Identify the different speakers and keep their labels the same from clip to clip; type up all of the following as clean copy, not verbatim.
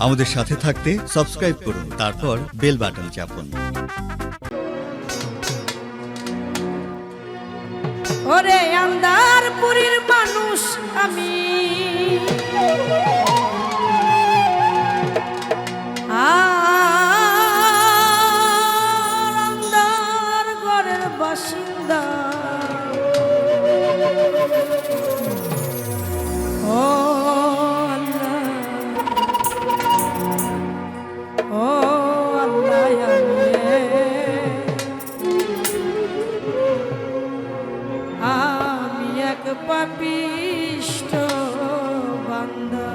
Speaker 1: আমাদের সাথে থাকতে সাবস্ক্রাইব করুন, তারপর বেল বাটন চাপুন।
Speaker 2: ওরে আন্ধারপুরীর মানুষ আমি, আন্ধার ঘরের বাসিন্দা। ও আল্লাহ, ও আল্লাহ, আমি এক পাপিষ্ঠ বান্দা।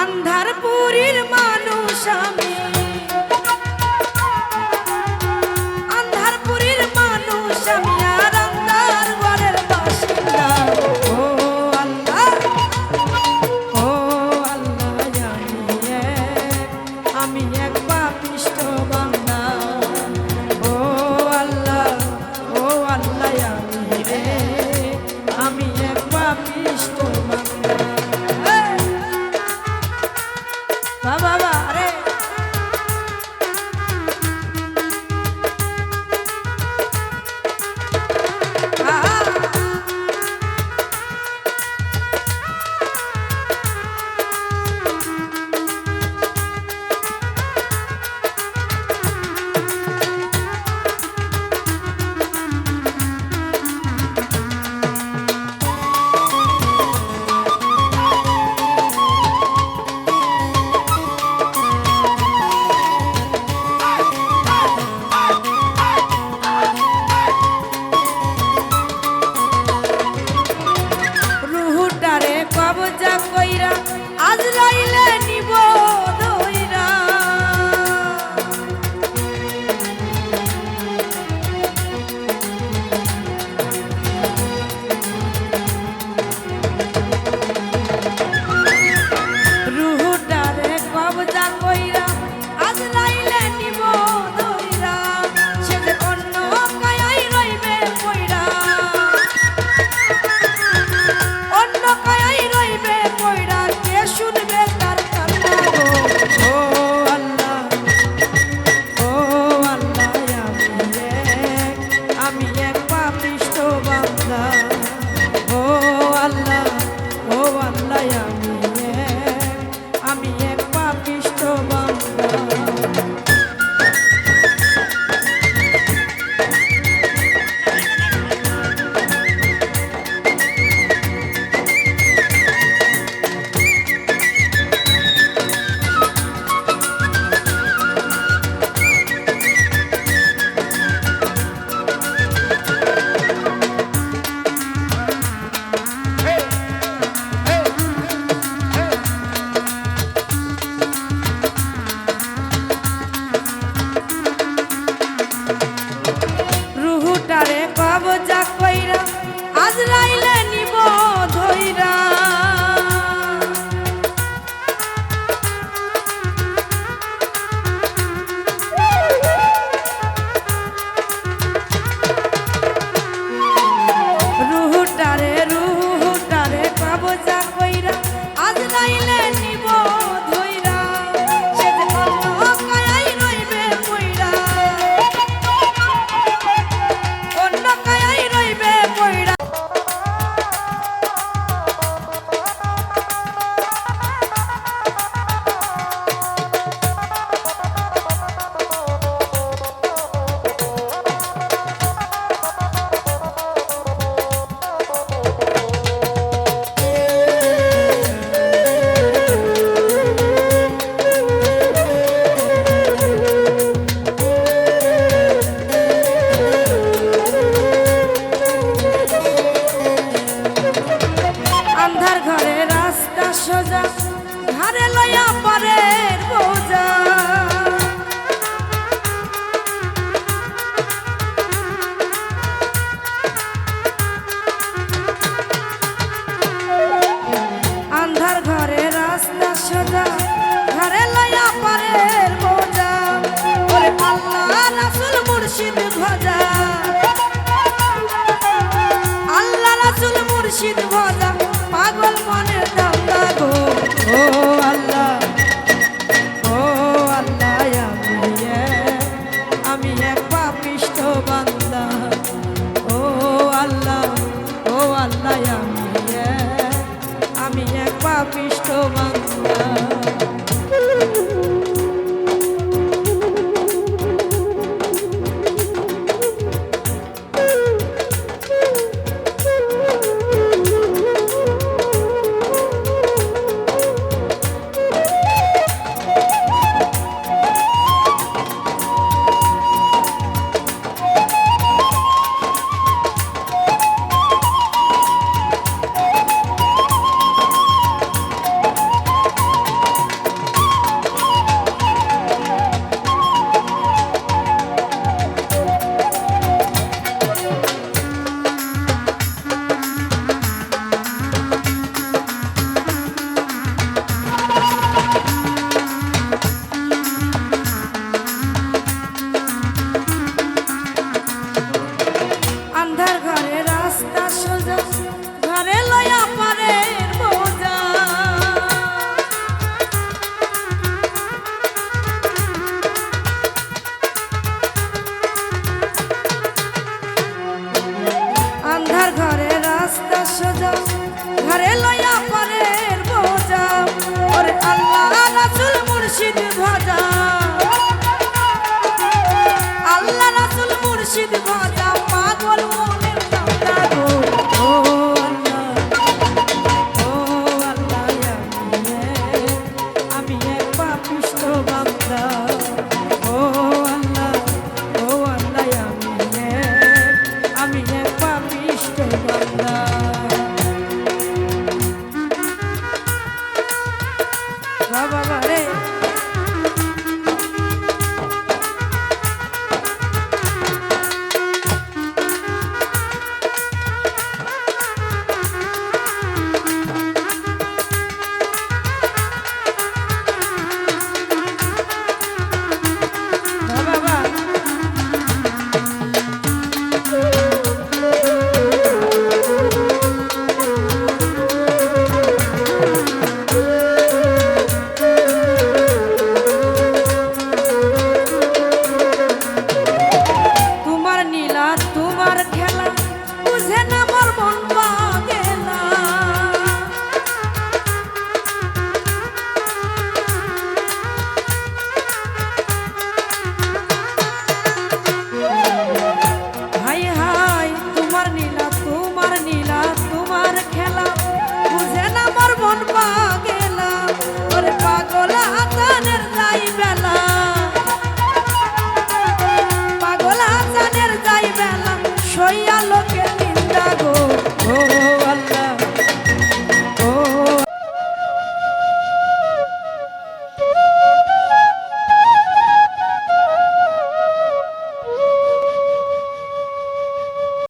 Speaker 2: আন্ধারপুরীর মানুষ আমি, আন্ধারপুরীর মানুষ আমি, আর আন্ধার ঘরের বাসিন্দা। ও আল্লাহ, ও আল্লাহ, আমি এক পাপিষ্ঠ বান্দা। ও আল্লাহ, ও আল্লাহ, আমি এক পাপিষ্ঠ বান্দা। বাবা রে, কবজা কইরা আজরাইলে নিব ধইরা। রুহুটারে কবজা কইরা আজরাইলে নিব ধইরা। সে যে অন্য কায়াই রইবে কইরা, অন্য কায়াই রইবে কইরা, কে শুনবে তার কান্না গো। ও আল্লাহ, ও আল্লাহ, আমি এক পাপিষ্ঠ বান্দা। ও আল্লাহ, ও আল্লাহ, আমি এক পাপিষ্ঠ বান্দা। রুহুটারে কবজা কইরা আজরাইলে নিব ধইরা। রুহুটারে কবজা কইরা আজরাইলে নিব ধইরা। সে যে অন্য কায়াই রইবে কইরা, অন্য কায়াই রইবে কইরা। আন্ধার ঘরে রাস্তা সোজা, ঘরে লয়া পরের বোঝা। আন্ধার ঘরে রাস্তা সোজা, ঘরে লয়া পরের বোঝা। ওরে আল্লাহ রাসূল মুর্শিদ ভজা, আল্লাহ রাসূল মুর্শিদ ভজা। ঘরে রাস্তা সোজা ঘরে লইয়া পারের বোঝা ওরে আল্লাহ রাসূল মুর্শিদ ভজা আল্লাহ রাসূল মুর্শিদ ভজা